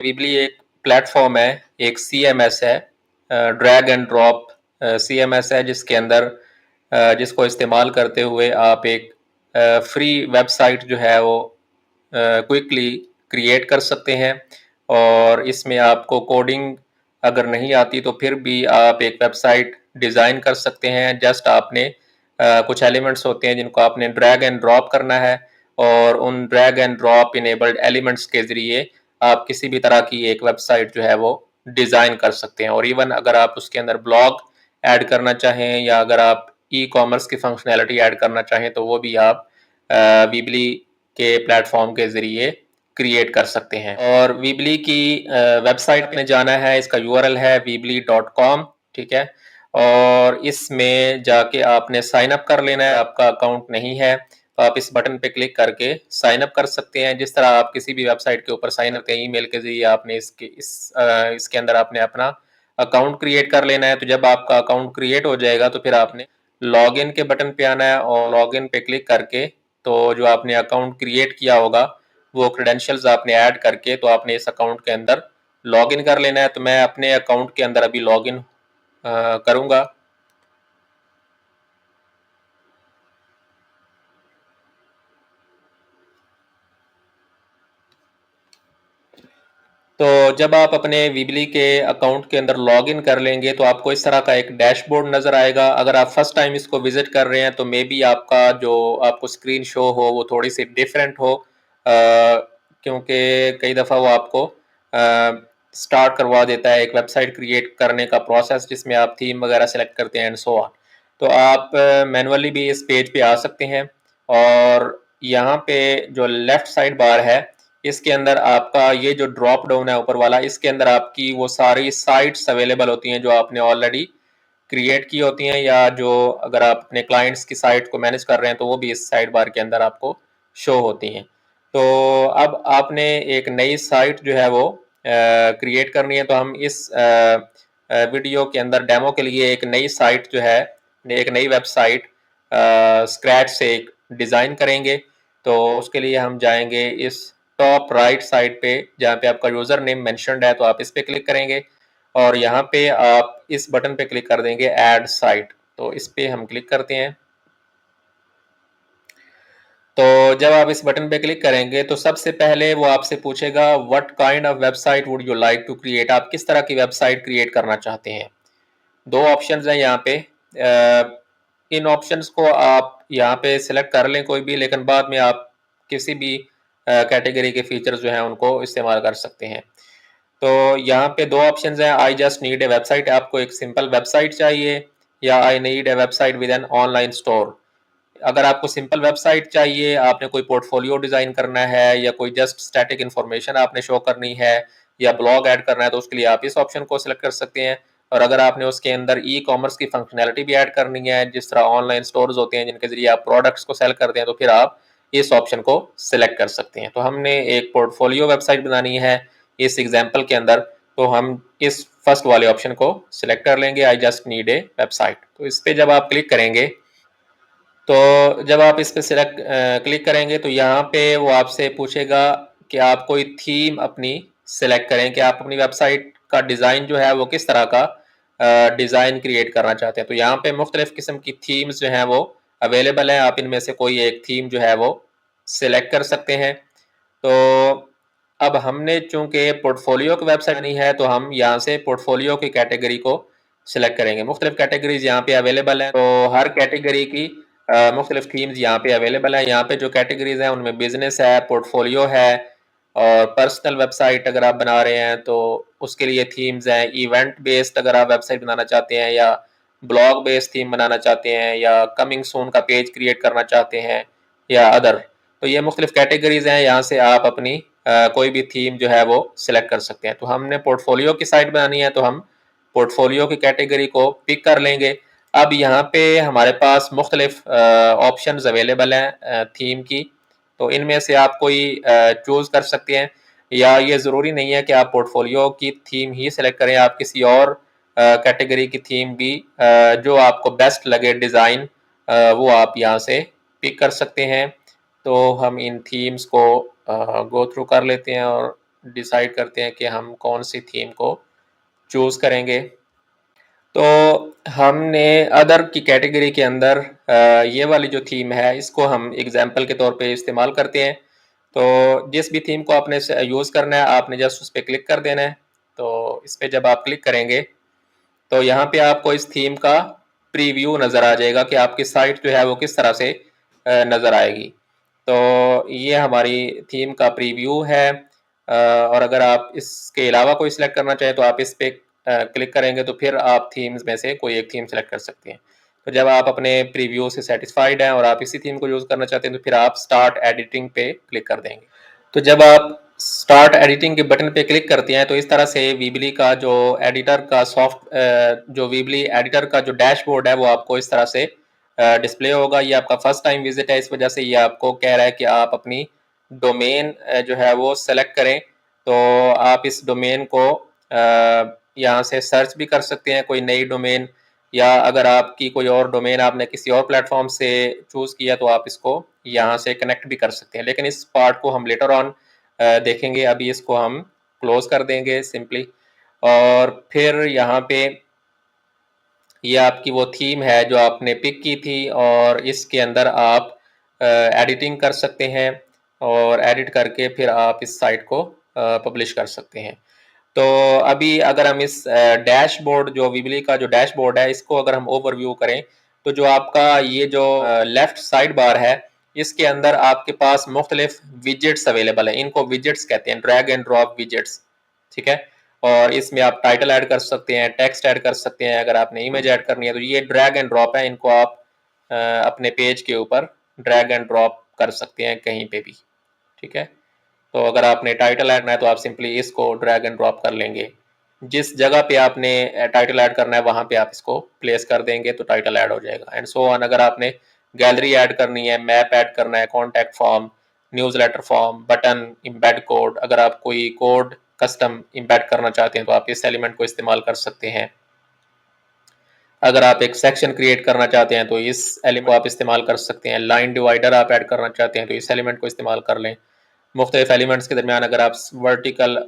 Weebly एक platform है, एक सीएमएस है, ड्रैग एंड ड्रॉप सीएमएस है, जिसके अंदर जिसको इस्तेमाल करते हुए आप एक फ्री वेबसाइट जो है वो क्विकली क्रिएट कर सकते हैं। और इसमें आपको कोडिंग अगर नहीं आती तो फिर भी आप एक वेबसाइट डिज़ाइन कर सकते हैं। जस्ट आपने कुछ एलिमेंट्स होते हैं जिनको आपने ड्रैग एंड ड्रॉप करना है, और उन drag and drop enabled elements के ज़रिए आप किसी भी तरह की एक वेबसाइट जो है वो डिज़ाइन कर सकते हैं। और इवन अगर आप उसके अंदर ब्लॉग ऐड करना चाहें या अगर आप ई कॉमर्स की फंक्शनैलिटी ऐड करना चाहें तो वो भी आप वीबली के प्लेटफॉर्म के ज़रिए क्रिएट कर सकते हैं। और वीबली की वेबसाइट में जाना है, इसका यूआरएल है weebly.com, ठीक है। और इसमें जाके आपने साइन अप कर लेना है। आपका अकाउंट नहीं है तो आप इस बटन पे क्लिक करके साइन अप कर सकते हैं। जिस तरह आप किसी भी वेबसाइट के ऊपर साइन अप करते हैं ईमेल के जरिए, आपने इसके अंदर आपने अपना अकाउंट क्रिएट कर लेना है। तो जब आपका अकाउंट क्रिएट हो जाएगा तो फिर आपने लॉगिन के बटन पे आना है और लॉगिन पे क्लिक करके तो जो आपने अकाउंट क्रिएट किया होगा वो क्रेडेंशियल्स आपने ऐड करके तो आपने इस अकाउंट के अंदर लॉगिन कर लेना है। तो मैं अपने अकाउंट के अंदर अभी लॉगिन करूँगा। तो जब आप अपने वीबली के अकाउंट के अंदर लॉगिन कर लेंगे तो आपको इस तरह का एक डैशबोर्ड नज़र आएगा। अगर आप फर्स्ट टाइम इसको विजिट कर रहे हैं तो मे बी आपका जो आपको स्क्रीन शो हो वो थोड़ी सी डिफरेंट हो, क्योंकि कई दफ़ा वो आपको स्टार्ट करवा देता है एक वेबसाइट क्रिएट करने का प्रोसेस, जिसमें आप थीम वगैरह सेलेक्ट करते हैं एंड सो ऑन। तो आप मैनुअली भी इस पेज पे आ सकते हैं। और यहाँ पे जो लेफ्ट साइड बार है इसके अंदर आपका ये जो ड्रॉप डाउन है ऊपर वाला, इसके अंदर आपकी वो सारी साइट्स अवेलेबल होती हैं जो आपने ऑलरेडी क्रिएट की होती हैं, या जो अगर आप अपने क्लाइंट्स की साइट को मैनेज कर रहे हैं तो वो भी इस साइड बार के अंदर आपको शो होती हैं। तो अब आपने एक नई साइट जो है वो क्रिएट करनी है। तो हम इस वीडियो के अंदर डेमो के लिए एक नई साइट जो है, एक नई वेबसाइट स्क्रैच से एक डिज़ाइन करेंगे। तो उसके लिए हम जाएंगे इस टॉप राइट साइड पे जहाँ पे आपका यूज़र नेम मेंशन्ड है, तो आप इस पे क्लिक करेंगे और यहाँ पे आप इस बटन पे क्लिक कर देंगे ऐड साइट। तो इस पे हम क्लिक करते हैं। तो जब आप इस बटन पे क्लिक करेंगे तो सबसे पहले वो आपसे पूछेगा what kind of website would you like to create, आप किस तरह की वेबसाइट क्रिएट करना चाहते हैं। दो ऑप्शंस हैं यहाँ पे। इन ऑप्शंस को आप यहाँ पे सिलेक्ट कर लें कोई भी, लेकिन बाद में आप किसी भी कैटेगरी के फीचर्स जो हैं उनको इस्तेमाल कर सकते हैं। तो यहाँ पे दो ऑप्शंस हैं, I just need a website, आपको एक सिंपल वेबसाइट चाहिए, या I need a website with an online store. अगर आपको सिंपल वेबसाइट चाहिए, आपने कोई पोर्टफोलियो डिज़ाइन करना है या कोई जस्ट स्टैटिक इन्फॉर्मेशन आपने शो करनी है या ब्लॉग ऐड करना है, तो उसके लिए आप इस ऑप्शन को सिलेक्ट कर सकते हैं। और अगर आपने उसके अंदर ई कॉमर्स की फंक्शनैलिटी भी ऐड करनी है, जिस तरह ऑनलाइन स्टोर्स होते हैं जिनके ज़रिए आप प्रोडक्ट्स को सेल करते हैं, तो फिर आप इस ऑप्शन को सिलेक्ट कर सकते हैं। तो हमने एक पोर्टफोलियो वेबसाइट बनानी है इस एग्जाम्पल के अंदर, तो हम इस फर्स्ट वाले ऑप्शन को सिलेक्ट कर लेंगे, I just need a website. तो इस पर जब आप क्लिक करेंगे तो जब आप इस पे सिलेक्ट क्लिक करेंगे तो यहाँ पे वो आपसे पूछेगा कि आप कोई थीम अपनी सिलेक्ट करें कि आप अपनी वेबसाइट का डिज़ाइन जो है वो किस तरह का डिज़ाइन क्रिएट करना चाहते हैं। तो यहाँ पे मुख्तलिफ़ किस्म की थीम्स जो हैं वो अवेलेबल हैं, आप इनमें से कोई एक थीम जो है वो सिलेक्ट कर सकते हैं। तो अब हमने चूंकि पोर्टफोलियो की वेबसाइट नहीं है तो हम यहाँ से पोर्टफोलियो की कैटेगरी को सिलेक्ट करेंगे। मुख्तलिफ कैटेगरीज यहाँ पे अवेलेबल है, तो हर कैटेगरी की मुख्तलिफ थीम्स यहाँ पे अवेलेबल है। यहाँ पे जो कैटेगरीज हैं उनमें बिजनेस है, पोर्टफोलियो है, और पर्सनल वेबसाइट अगर आप बना रहे हैं तो उसके लिए थीम्स हैं। इवेंट बेस्ड अगर आप वेबसाइट बनाना चाहते हैं, या ब्लॉग बेस्ड थीम बनाना चाहते हैं, या कमिंग सून का पेज क्रिएट करना चाहते हैं, या अदर। तो ये मुख्तलिफ कैटेगरीज हैं, यहाँ से आप अपनी कोई भी थीम जो है वो सिलेक्ट कर सकते हैं। तो हमने पोर्टफोलियो की साइट बनानी है तो हम पोर्टफोलियो की कैटेगरी को पिक कर लेंगे। अब यहाँ पे हमारे पास मुख्तलिफ ऑप्शंस अवेलेबल हैं थीम की, तो इनमें से आप कोई चूज़ कर सकते हैं, या ये ज़रूरी नहीं है कि आप पोर्टफोलियो की थीम ही सिलेक्ट करें, आप किसी और कैटेगरी की थीम भी जो आपको बेस्ट लगे डिज़ाइन वो आप यहाँ से पिक कर सकते हैं। तो हम इन थीम्स को गो थ्रू कर लेते हैं और डिसाइड करते हैं कि हम कौन सी थीम को चूज़ करेंगे। तो हमने अदर की कैटेगरी के अंदर ये वाली जो थीम है इसको हम एग्जाम्पल के तौर पे इस्तेमाल करते हैं। तो जिस भी थीम को आपने यूज़ करना है आपने जस्ट उस पर क्लिक कर देना है। तो इस पर जब आप क्लिक करेंगे तो यहाँ पे आपको इस थीम का प्रीव्यू नज़र आ जाएगा कि आपकी साइट जो है वो किस तरह से नज़र आएगी। तो ये हमारी थीम का प्रीव्यू है। और अगर आप इसके अलावा कोई सिलेक्ट करना चाहें तो आप इस पर क्लिक करेंगे तो फिर आप थीम्स में से कोई एक थीम सेलेक्ट कर सकते हैं। तो जब आप अपने प्रीव्यू से सेटिस्फाइड हैं और आप इसी थीम को यूज़ करना चाहते हैं तो फिर आप स्टार्ट एडिटिंग पे क्लिक कर देंगे। तो जब आप स्टार्ट एडिटिंग के बटन पे क्लिक करते हैं तो इस तरह से वीबली का जो एडिटर का जो वीबली एडिटर का जो डैशबोर्ड है वो आपको इस तरह से डिस्प्ले होगा। ये आपका फर्स्ट टाइम विजिट है, इस वजह से ये आपको कह रहा है कि आप अपनी डोमेन जो है वो सेलेक्ट करें। तो आप इस डोमेन को यहाँ से सर्च भी कर सकते हैं, कोई नई डोमेन, या अगर आपकी कोई और डोमेन आपने किसी और प्लेटफॉर्म से चूज़ किया तो आप इसको यहाँ से कनेक्ट भी कर सकते हैं। लेकिन इस पार्ट को हम लेटर ऑन देखेंगे, अभी इसको हम क्लोज कर देंगे सिंपली। और फिर यहाँ पे ये आपकी वो थीम है जो आपने पिक की थी और इसके अंदर आप एडिटिंग कर सकते हैं और एडिट करके फिर आप इस साइट को पब्लिश कर सकते हैं। तो अभी अगर हम इस डैशबोर्ड जो वीबली का जो डैशबोर्ड है इसको अगर हम ओवरव्यू करें तो जो आपका ये जो लेफ्ट साइड बार है इसके अंदर आपके पास मुख्तलिफ विजेट्स अवेलेबल है। इनको विजेट्स कहते हैं, ड्रैग एंड ड्रॉप विजेट्स, ठीक है। और इसमें आप टाइटल ऐड कर सकते हैं, टेक्स्ट ऐड कर सकते हैं, अगर आपने इमेज ऐड करनी है तो ये ड्रैग एंड ड्रॉप है। इनको आप अपने पेज के ऊपर ड्रैग एंड ड्रॉप कर सकते हैं कहीं पे भी, ठीक है। तो अगर आपने टाइटल ऐड करना है तो आप सिंपली इसको ड्रैग एंड ड्रॉप कर लेंगे, जिस जगह पे आपने टाइटल ऐड करना है वहां पे आप इसको प्लेस कर देंगे तो टाइटल ऐड हो जाएगा, एंड सो ऑन। अगर आपने गैलरी ऐड करनी है, मैप ऐड करना है, contact form, newsletter form, button, embed code, अगर आप कोई कोड कस्टम इम्बेड करना चाहते हैं तो आप इस एलिमेंट को इस्तेमाल कर सकते हैं। अगर आप एक सेक्शन क्रिएट करना चाहते हैं तो इस एलिमेंट को आप इस्तेमाल कर सकते हैं। लाइन डिवाइडर आप ऐड करना चाहते हैं तो इस एलिमेंट को इस्तेमाल कर लें। मुख्तलिफ एलिमेंट्स के दरमियान अगर आप वर्टिकल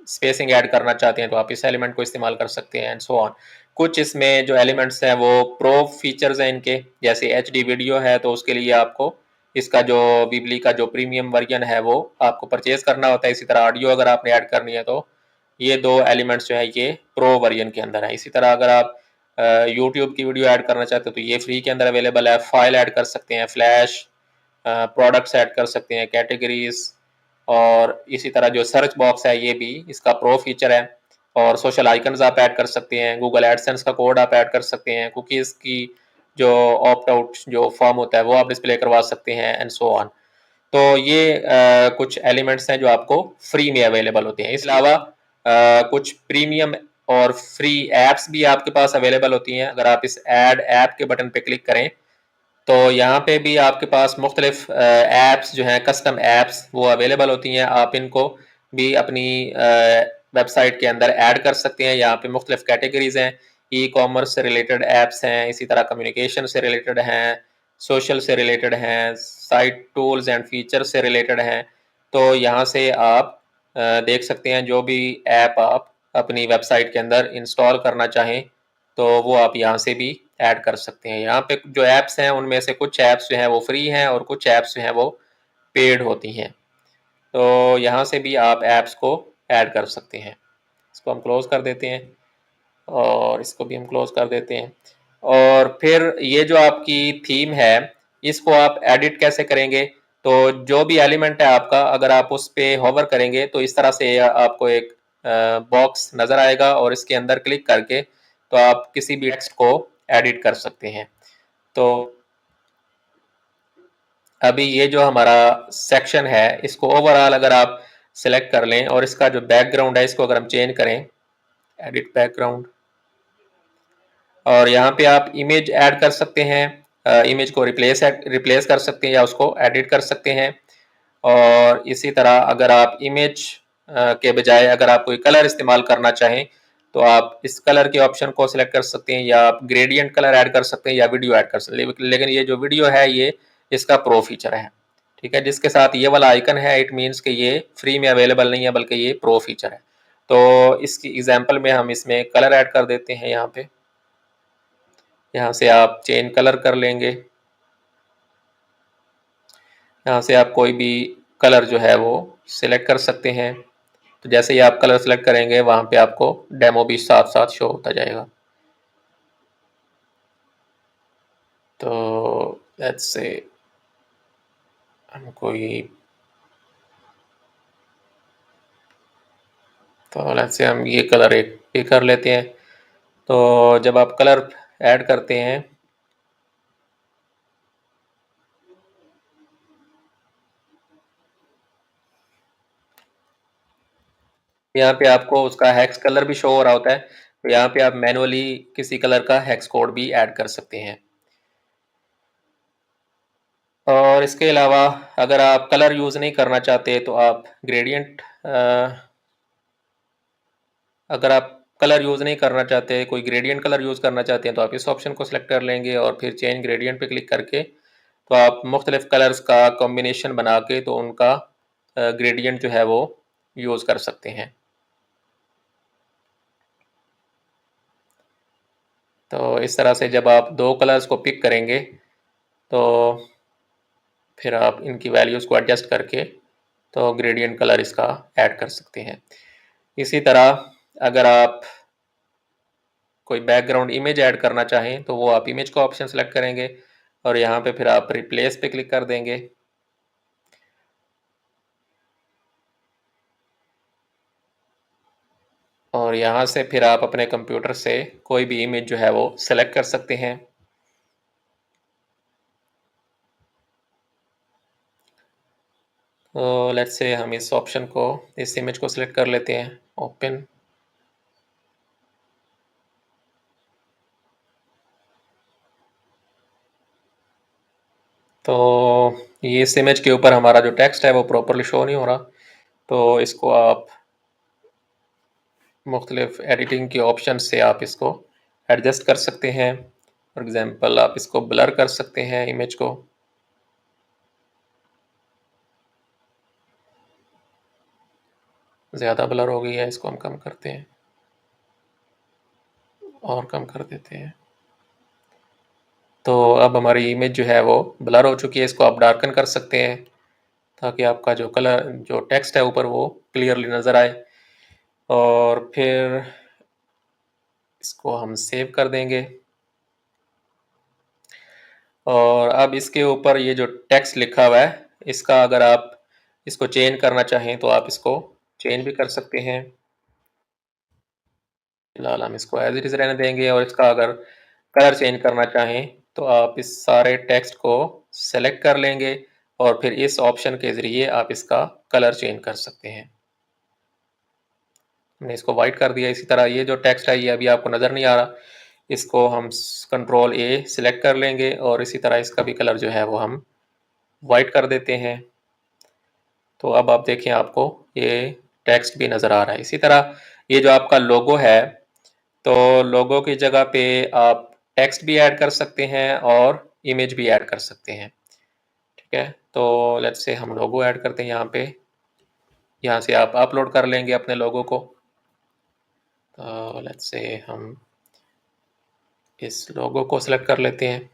स्पेसिंग ऐड करना चाहते हैं तो आप इस एलिमेंट को इस्तेमाल कर सकते हैं, एंड सो ऑन। कुछ इसमें जो एलिमेंट्स हैं वो प्रो फीचर्स हैं इनके, जैसे HD वीडियो है तो उसके लिए आपको इसका जो वीबली का जो प्रीमियम वर्जन है वो आपको परचेज करना होता है। इसी तरह ऑडियो अगर आपने ऐड करनी है तो ये दो एलिमेंट्स जो है ये प्रो वर्जन के अंदर है। इसी तरह अगर आप यूट्यूब की वीडियो ऐड करना चाहते हो तो ये फ्री के अंदर अवेलेबल है। फाइल ऐड कर सकते हैं, फ्लैश प्रोडक्ट्स ऐड कर सकते हैं, कैटेगरीज, और इसी तरह जो सर्च बॉक्स है ये भी इसका प्रो फीचर है। और सोशल आइकन्स आप ऐड कर सकते हैं, गूगल एडसेंस का कोड आप ऐड कर सकते हैं, कुकीज़ की जो ऑप्ट आउट जो फॉर्म होता है वो आप डिस्प्ले करवा सकते हैं, एंड सो ऑन। तो ये कुछ एलिमेंट्स हैं जो आपको फ्री में अवेलेबल होते हैं। इसके अलावा कुछ प्रीमियम और फ्री एप्स भी आपके पास अवेलेबल होती हैं। अगर आप इस ऐड ऐप के बटन पे क्लिक करें तो यहाँ पे भी आपके पास मुख्तलिफ ऐप्स जो हैं, कस्टम ऐप्स, वो अवेलेबल होती हैं। आप इनको भी अपनी वेबसाइट के अंदर ऐड कर सकते हैं। यहाँ पे मुख्तलिफ कैटेगरीज हैं, ई कॉमर्स से रिलेटेड ऐप्स हैं, इसी तरह कम्युनिकेशन से रिलेटेड हैं, सोशल से रिलेटेड हैं, साइट टूल्स एंड फीचर से रिलेटेड हैं। तो यहाँ से आप देख सकते हैं जो भी ऐप आप अपनी वेबसाइट के अंदर इंस्टॉल करना चाहें तो वो आप यहाँ से भी ऐड कर सकते हैं। यहाँ पे जो ऐप्स हैं उनमें से कुछ ऐप्स जो हैं वो फ्री हैं और कुछ ऐप्स जो हैं वो पेड होती हैं। तो यहाँ से भी आप ऐप्स को ऐड कर सकते हैं। इसको हम क्लोज कर देते हैं और इसको भी हम क्लोज कर देते हैं। और फिर ये जो आपकी थीम है इसको आप एडिट कैसे करेंगे? तो जो भी एलिमेंट है आपका, अगर आप उस पे होवर करेंगे तो इस तरह से आपको एक बॉक्स नज़र आएगा और इसके अंदर क्लिक करके तो आप किसी भी टेक्स्ट को एडिट कर सकते हैं। तो अभी ये जो हमारा सेक्शन है इसको ओवरऑल अगर आप सिलेक्ट कर लें और इसका जो बैकग्राउंड है इसको अगर हम चेंज करें, एडिट बैकग्राउंड, और यहाँ पे आप इमेज ऐड कर सकते हैं, इमेज को रिप्लेस कर सकते हैं या उसको एडिट कर सकते हैं। और इसी तरह अगर आप इमेज के बजाय अगर आप कोई कलर इस्तेमाल करना चाहें तो आप इस कलर के ऑप्शन को सिलेक्ट कर सकते हैं, या आप ग्रेडियंट कलर ऐड कर सकते हैं या वीडियो ऐड कर सकते हैं। लेकिन ये जो वीडियो है ये इसका प्रो फीचर है। ठीक है, जिसके साथ ये वाला आइकन है इट मीन्स कि ये फ्री में अवेलेबल नहीं है बल्कि ये प्रो फीचर है। तो इसकी एग्जांपल में हम इसमें कलर ऐड कर देते हैं यहाँ पे। यहाँ से आप चेंज कलर कर लेंगे। यहाँ से आप कोई भी कलर जो है वो सिलेक्ट कर सकते हैं। तो जैसे ही आप कलर सेलेक्ट करेंगे वहाँ पे आपको डेमो भी साथ साथ शो होता जाएगा। तो लेट्स से हम कोई तो लेट्स से हम ये कलर एक पे कर लेते हैं। तो जब आप कलर ऐड करते हैं यहाँ पे आपको उसका हेक्स कलर भी शो हो रहा होता है। तो यहाँ पे आप मैनुअली किसी कलर का हेक्स कोड भी ऐड कर सकते हैं। और इसके अलावा अगर आप कलर यूज़ नहीं करना चाहते तो आप ग्रेडियंट अगर आप कलर यूज़ नहीं करना चाहते, कोई ग्रेडियंट कलर यूज़ करना चाहते हैं तो आप इस ऑप्शन को सिलेक्ट कर लेंगे और फिर चेंज ग्रेडियंट पे क्लिक करके तो आप मुख्तलिफ कलर्स का कॉम्बिनेशन बना के तो उनका ग्रेडियंट जो है वो यूज़ कर सकते हैं। तो इस तरह से जब आप दो कलर्स को पिक करेंगे तो फिर आप इनकी वैल्यूज़ को एडजस्ट करके तो ग्रेडियंट कलर इसका ऐड कर सकते हैं। इसी तरह अगर आप कोई बैकग्राउंड इमेज ऐड करना चाहें तो वो आप इमेज का ऑप्शन सेलेक्ट करेंगे और यहाँ पे फिर आप रिप्लेस पे क्लिक कर देंगे। और यहाँ से फिर आप अपने कंप्यूटर से कोई भी इमेज जो है वो सेलेक्ट कर सकते हैं। तो लेट्स से हम इस ऑप्शन को इस इमेज को सिलेक्ट कर लेते हैं, ओपन। तो ये इस इमेज के ऊपर हमारा जो टेक्स्ट है वो प्रॉपरली शो नहीं हो रहा। तो इसको आप मुख्तलिफ एडिटिंग के ऑप्शन से आप इसको एडजस्ट कर सकते हैं। फॉर एग्ज़ाम्पल आप इसको ब्लर कर सकते हैं इमेज को। ज़्यादा ब्लर हो गई है, इसको हम कम करते हैं और कम कर देते हैं। तो अब हमारी इमेज जो है वो ब्लर हो चुकी है, इसको आप डार्कन कर सकते हैं ताकि आपका जो कलर जो टेक्स्ट है ऊपर वो क्लियरली नज़र आए। और फिर इसको हम सेव कर देंगे। और अब इसके ऊपर ये जो टेक्स्ट लिखा हुआ है इसका अगर आप इसको चेंज करना चाहें तो आप इसको चेंज भी कर सकते हैं। फिलहाल हम इसको एज इट इज़ रहने देंगे और इसका अगर कलर चेंज करना चाहें तो आप इस सारे टेक्स्ट को सेलेक्ट कर लेंगे और फिर इस ऑप्शन के ज़रिए आप इसका कलर चेंज कर सकते हैं। हमने इसको वाइट कर दिया। इसी तरह ये जो टेक्स्ट है ये अभी आपको नज़र नहीं आ रहा, इसको हम कंट्रोल ए सिलेक्ट कर लेंगे और इसी तरह इसका भी कलर जो है वो हम वाइट कर देते हैं। तो अब आप देखें आपको ये टेक्स्ट भी नज़र आ रहा है। इसी तरह ये जो आपका लोगो है तो लोगो की जगह पे आप टेक्स्ट भी ऐड कर सकते हैं और इमेज भी ऐड कर सकते हैं। ठीक है, तो लेट्स से हम लोगो ऐड करते हैं यहाँ पे। यहाँ से आप अपलोड कर लेंगे अपने लोगो को। तो लेट्स से हम इस लोगो को सिलेक्ट कर लेते हैं।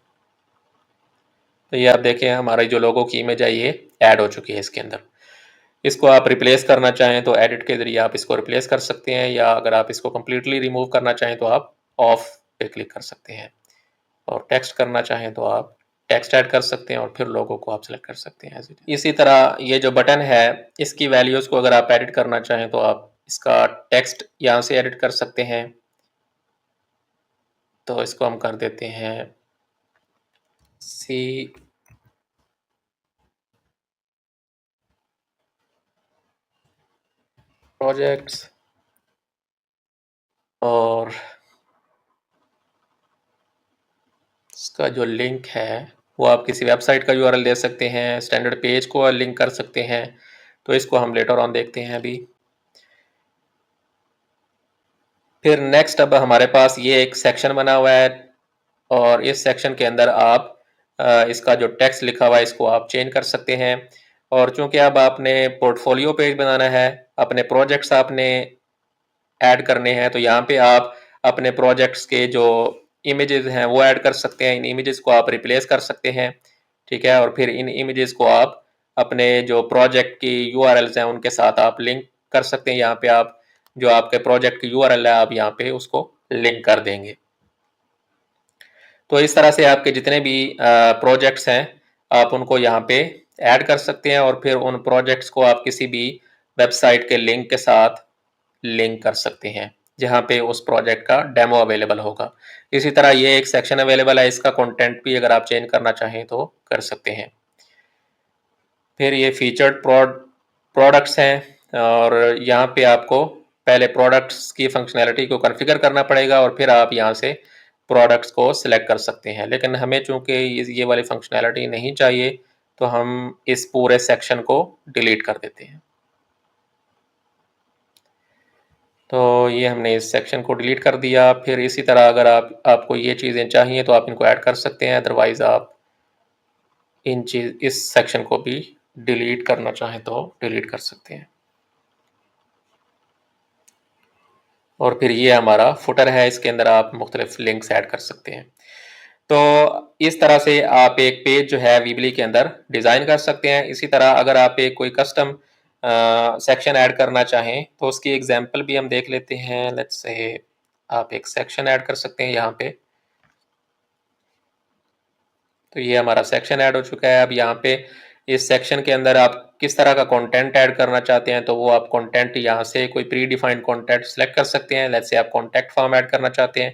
तो ये आप देखें हमारी जो लोगो की इमेज है ये ऐड हो चुकी है इसके अंदर। इसको आप रिप्लेस करना चाहें तो एडिट के ज़रिए आप इसको रिप्लेस कर सकते हैं या अगर आप इसको कम्प्लीटली रिमूव करना चाहें तो आप ऑफ पे क्लिक कर सकते हैं। और टेक्स्ट करना चाहें तो आप टेक्स्ट ऐड कर सकते हैं और फिर लोगो को आप सेलेक्ट कर सकते हैं। इसी तरह ये जो बटन है इसकी वैल्यूज़ को अगर आप एडिट करना चाहें तो आप इसका टेक्स्ट यहाँ से एडिट कर सकते हैं। तो इसको हम कर देते हैं सी प्रोजेक्ट्स और इसका जो लिंक है वो आप किसी वेबसाइट का यूआरएल दे सकते हैं, स्टैंडर्ड पेज को लिंक कर सकते हैं। तो इसको हम लेटर ऑन देखते हैं अभी। फिर नेक्स्ट अब हमारे पास ये एक सेक्शन बना हुआ है और इस सेक्शन के अंदर आप इसका जो टेक्स्ट लिखा हुआ है इसको आप चेंज कर सकते हैं। और चूँकि अब आपने पोर्टफोलियो पेज बनाना है, अपने प्रोजेक्ट्स आपने ऐड करने हैं, तो यहाँ पे आप अपने प्रोजेक्ट्स के जो इमेजेस हैं वो ऐड कर सकते हैं। इन इमेजेस को आप रिप्लेस कर सकते हैं, ठीक है? और फिर इन इमेजेस को आप अपने जो प्रोजेक्ट की यूआरएल्स हैं उनके साथ आप लिंक कर सकते हैं। यहाँ पे आप जो आपके प्रोजेक्ट की यूआरएल है आप यहाँ पे उसको लिंक कर देंगे। तो इस तरह से आपके जितने भी प्रोजेक्ट्स हैं आप उनको यहाँ पे ऐड कर सकते हैं और फिर उन प्रोजेक्ट्स को आप किसी भी वेबसाइट के लिंक के साथ लिंक कर सकते हैं जहाँ पे उस प्रोजेक्ट का डेमो अवेलेबल होगा। इसी तरह ये एक सेक्शन अवेलेबल है, इसका कंटेंट भी अगर आप चेंज करना चाहें तो कर सकते हैं। फिर ये फीचर्ड प्रोडक्ट्स हैं और यहाँ पे आपको पहले प्रोडक्ट्स की फंक्शनैलिटी को कॉन्फ़िगर करना पड़ेगा और फिर आप यहाँ से प्रोडक्ट्स को सिलेक्ट कर सकते हैं। लेकिन हमें चूँकि ये वाली फंक्शनैलिटी नहीं चाहिए, तो हम इस पूरे सेक्शन को डिलीट कर देते हैं। तो ये हमने इस सेक्शन को डिलीट कर दिया। फिर इसी तरह अगर आपको ये चीज़ें चाहिए तो आप इनको ऐड कर सकते हैं, अदरवाइज़ आप इस सेक्शन को भी डिलीट करना चाहें तो डिलीट कर सकते हैं। और फिर ये हमारा फुटर है, इसके अंदर आप मुख्तलिफ लिंक्स ऐड कर सकते हैं। तो इस तरह से आप एक पेज जो है वीबली के अंदर डिज़ाइन कर सकते हैं। इसी तरह अगर आप एक कोई कस्टम सेक्शन ऐड करना चाहें तो उसकी एग्जांपल भी हम देख लेते हैं। लेट्स से आप एक सेक्शन ऐड कर सकते हैं यहाँ पे। तो ये हमारा सेक्शन ऐड हो चुका है। अब यहाँ पे इस सेक्शन के अंदर आप किस तरह का कंटेंट ऐड करना चाहते हैं, तो वो आप कंटेंट यहाँ से कोई प्री डिफाइंड कंटेंट सेलेक्ट कर सकते हैं। लेट्स से आप कॉन्टैक्ट फॉर्म ऐड करना चाहते हैं,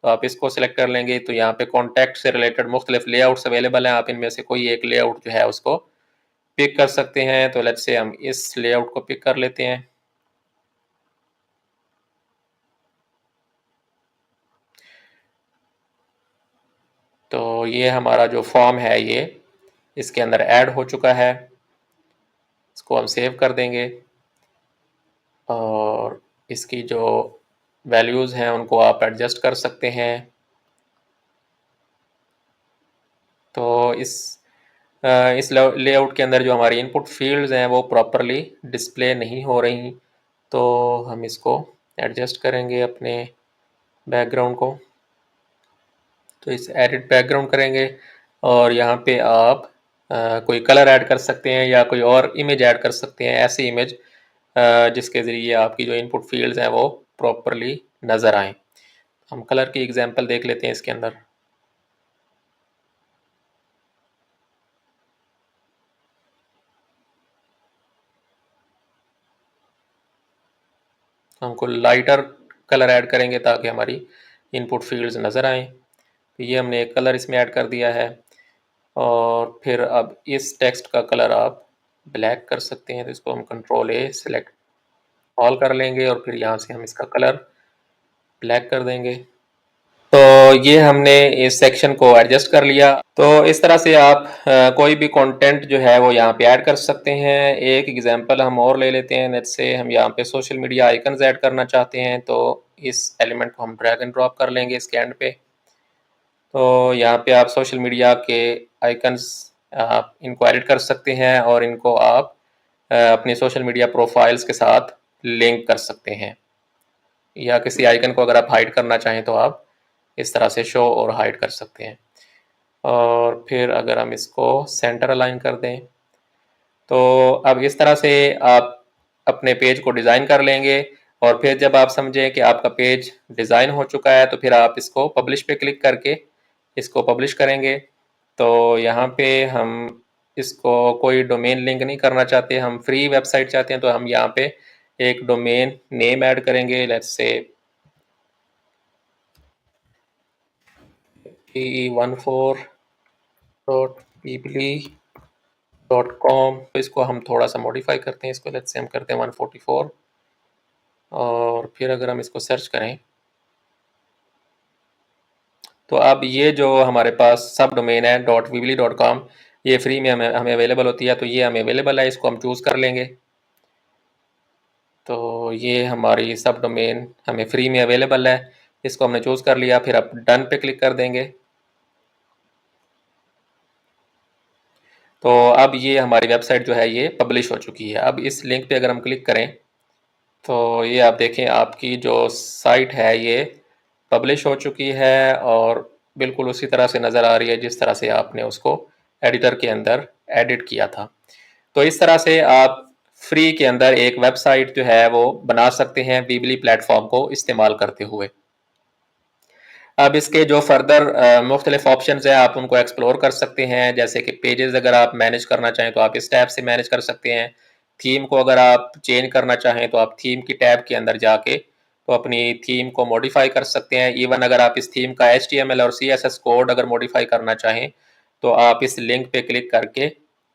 तो आप इसको सिलेक्ट कर लेंगे। तो यहाँ पे कॉन्टैक्ट से रिलेटेड मुख्तलिफ लेआउट्स अवेलेबल हैं, आप इनमें से कोई एक लेआउट जो है उसको पिक कर सकते हैं। तो लेट्स से हम इस लेआउट को पिक कर लेते हैं। तो ये हमारा जो फॉर्म है ये इसके अंदर ऐड हो चुका है। इसको हम सेव कर देंगे और इसकी जो वैल्यूज़ हैं उनको आप एडजस्ट कर सकते हैं। तो इस लेआउट के अंदर जो हमारी इनपुट फील्ड्स हैं वो प्रॉपरली डिस्प्ले नहीं हो रही, तो हम इसको एडजस्ट करेंगे अपने बैकग्राउंड को। तो इस एडिट बैकग्राउंड करेंगे और यहाँ पे आप कोई कलर ऐड कर सकते हैं या कोई और इमेज ऐड कर सकते हैं, ऐसी इमेज जिसके ज़रिए आपकी जो इनपुट फील्ड्स हैं वो प्रॉपरली नज़र आएँ। हम कलर की एग्जांपल देख लेते हैं इसके अंदर। हमको लाइटर कलर ऐड करेंगे ताकि हमारी इनपुट फील्ड्स नज़र आएँ। तो ये हमने एक कलर इसमें ऐड कर दिया है और फिर अब इस टेक्स्ट का कलर आप ब्लैक कर सकते हैं। तो इसको हम कंट्रोल ए सेलेक्ट ऑल कर लेंगे और फिर यहाँ से हम इसका कलर ब्लैक कर देंगे। तो ये हमने इस सेक्शन को एडजस्ट कर लिया। तो इस तरह से आप कोई भी कंटेंट जो है वो यहाँ पे ऐड कर सकते हैं। एक एग्जांपल हम और ले लेते हैं। लेट्स से हम यहाँ पे सोशल मीडिया आइकन्स ऐड करना चाहते हैं, तो इस एलिमेंट को हम ड्रैग एंड ड्रॉप कर लेंगे इसके एंड पे। तो यहाँ पे आप सोशल मीडिया के आइकन्स आप इनको एडिट कर सकते हैं और इनको आप अपनी सोशल मीडिया प्रोफाइल्स के साथ लिंक कर सकते हैं, या किसी आइकन को अगर आप हाइड करना चाहें तो आप इस तरह से शो और हाइड कर सकते हैं। और फिर अगर हम इसको सेंटर अलाइन कर दें, तो अब इस तरह से आप अपने पेज को डिज़ाइन कर लेंगे और फिर जब आप समझें कि आपका पेज डिज़ाइन हो चुका है तो फिर आप इसको पब्लिश पे क्लिक करके इसको पब्लिश करेंगे। तो यहाँ पे हम इसको कोई डोमेन लिंक नहीं करना चाहते, हम फ्री वेबसाइट चाहते हैं, तो हम यहाँ पे एक डोमेन नेम ऐड करेंगे। Let's say pe14.weebly.com। तो इसको हम थोड़ा सा मॉडिफाई करते हैं, इसको लेट्स से हम करते हैं 144 और फिर अगर हम इसको सर्च करें तो अब ये जो हमारे पास सब डोमेन है .weebly.com, ये फ्री में हमें अवेलेबल होती है, तो ये हमें अवेलेबल है, इसको हम चूज़ कर लेंगे। तो ये हमारी सब डोमेन हमें फ्री में अवेलेबल है, इसको हमने चूज़ कर लिया। फिर आप डन पे क्लिक कर देंगे। तो अब ये हमारी वेबसाइट जो है ये पब्लिश हो चुकी है। अब इस लिंक पे अगर हम क्लिक करें तो ये आप देखें आपकी जो साइट है ये पब्लिश हो चुकी है और बिल्कुल उसी तरह से नज़र आ रही है जिस तरह से आपने उसको एडिटर के अंदर एडिट किया था। तो इस तरह से आप फ्री के अंदर एक वेबसाइट जो है वो बना सकते हैं वीबली प्लेटफॉर्म को इस्तेमाल करते हुए। अब इसके जो फर्दर मुख्तलिफ ऑप्शन हैं आप उनको एक्सप्लोर कर सकते हैं, जैसे कि पेजेस अगर आप मैनेज करना चाहें तो आप इस टैब से मैनेज कर सकते हैं। थीम को अगर आप चेंज करना चाहें तो आप थीम की टैब के अंदर जाके तो अपनी थीम को मॉडिफाई कर सकते हैं। इवन अगर आप इस थीम का HTML और CSS कोड अगर मॉडिफाई करना चाहें तो आप इस लिंक पे क्लिक करके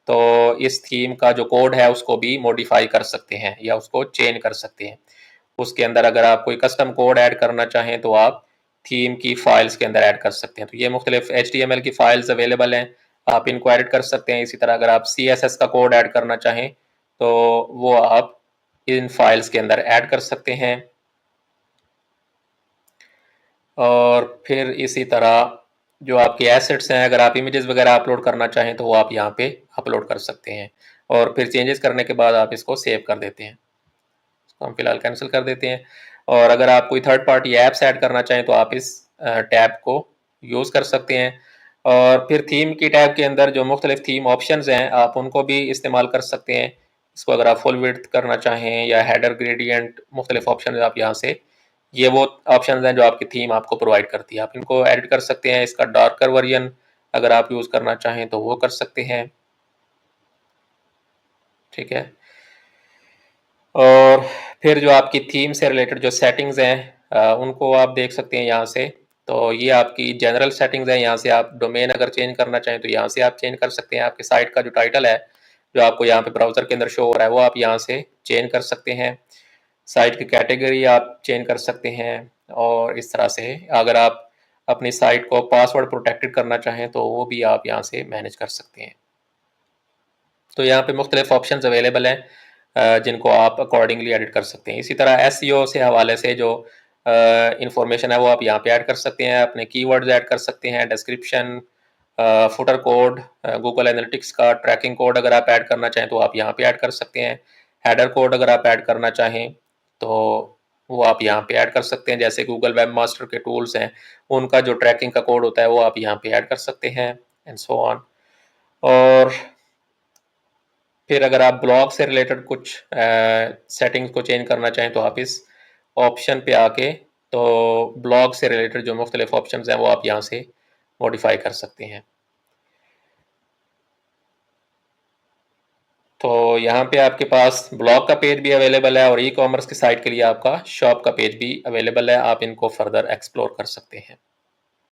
तो इस थीम का जो कोड है उसको भी मॉडिफाई कर सकते हैं या उसको चेंज कर सकते हैं। उसके अंदर अगर आप कोई कस्टम कोड ऐड करना चाहें तो आप थीम की फाइल्स के अंदर ऐड कर सकते हैं। तो ये मुख्तलिफ HTML की फाइल्स अवेलेबल हैं, आप इनको एडिट कर सकते हैं। इसी तरह अगर आप CSS का कोड ऐड करना चाहें तो वो आप इन फाइल्स के अंदर ऐड कर सकते हैं। और फिर इसी तरह जो आपके एसेट्स हैं अगर आप इमेजेस वगैरह अपलोड करना चाहें तो वो आप यहाँ पे अपलोड कर सकते हैं और फिर चेंजेस करने के बाद आप इसको सेव कर देते हैं। इसको हम फिलहाल कैंसिल कर देते हैं। और अगर आप कोई थर्ड पार्टी ऐप्स ऐड करना चाहें तो आप इस टैब को यूज़ कर सकते हैं। और फिर थीम की टैब के अंदर जो मुख्तलिफ थीम ऑप्शंस हैं आप उनको भी इस्तेमाल कर सकते हैं। इसको अगर आप फुल विड्थ करना चाहें या हेडर ग्रेडियंट मुख्तलिफ ऑप्शन आप यहाँ से ये वो ऑप्शंस हैं जो आपकी थीम आपको प्रोवाइड करती है। आप इनको एडिट कर सकते हैं। इसका डार्कर वर्जन अगर आप यूज़ करना चाहें तो वो कर सकते हैं। ठीक है। और फिर जो आपकी थीम से रिलेटेड जो सेटिंग्स हैं उनको आप देख सकते हैं यहाँ से। तो ये आपकी जनरल सेटिंग्स हैं, यहाँ से आप डोमेन अगर चेंज करना चाहें तो यहाँ से आप चेंज कर सकते हैं। आपके साइट का जो टाइटल है जो आपको यहाँ पे ब्राउज़र के अंदर शो हो रहा है वो आप यहाँ से चेंज कर सकते हैं। साइट की कैटेगरी आप चेंज कर सकते हैं और इस तरह से अगर आप अपनी साइट को पासवर्ड प्रोटेक्टेड करना चाहें तो वो भी आप यहाँ से मैनेज कर सकते हैं। तो यहाँ पे मुख्तलिफ ऑप्शंस अवेलेबल हैं जिनको आप अकॉर्डिंगली एडिट कर सकते हैं। इसी तरह SEO से हवाले से जो इंफॉर्मेशन है वो आप यहाँ पे ऐड कर सकते हैं। अपने कीवर्ड्स ऐड कर सकते हैं, description, footer code, Google analytics का ट्रैकिंग कोड अगर आप ऐड करना चाहें तो आप यहाँ पे ऐड कर सकते हैं। हेडर कोड अगर आप ऐड करना चाहें तो वो आप यहाँ पे ऐड कर सकते हैं। जैसे गूगल वेब मास्टर के टूल्स हैं उनका जो ट्रैकिंग का कोड होता है वो आप यहाँ पे ऐड कर सकते हैं एंड सो ऑन। और फिर अगर आप ब्लॉग से रिलेटेड कुछ सेटिंग्स को चेंज करना चाहें तो आप इस ऑप्शन पे आके तो ब्लॉग से रिलेटेड जो मुख्तलिफ ऑप्शंस हैं वो आप यहाँ से मॉडिफाई कर सकते हैं। तो यहाँ पे आपके पास ब्लॉग का पेज भी अवेलेबल है और ई कॉमर्स की साइट के लिए आपका शॉप का पेज भी अवेलेबल है। आप इनको फर्दर एक्सप्लोर कर सकते हैं।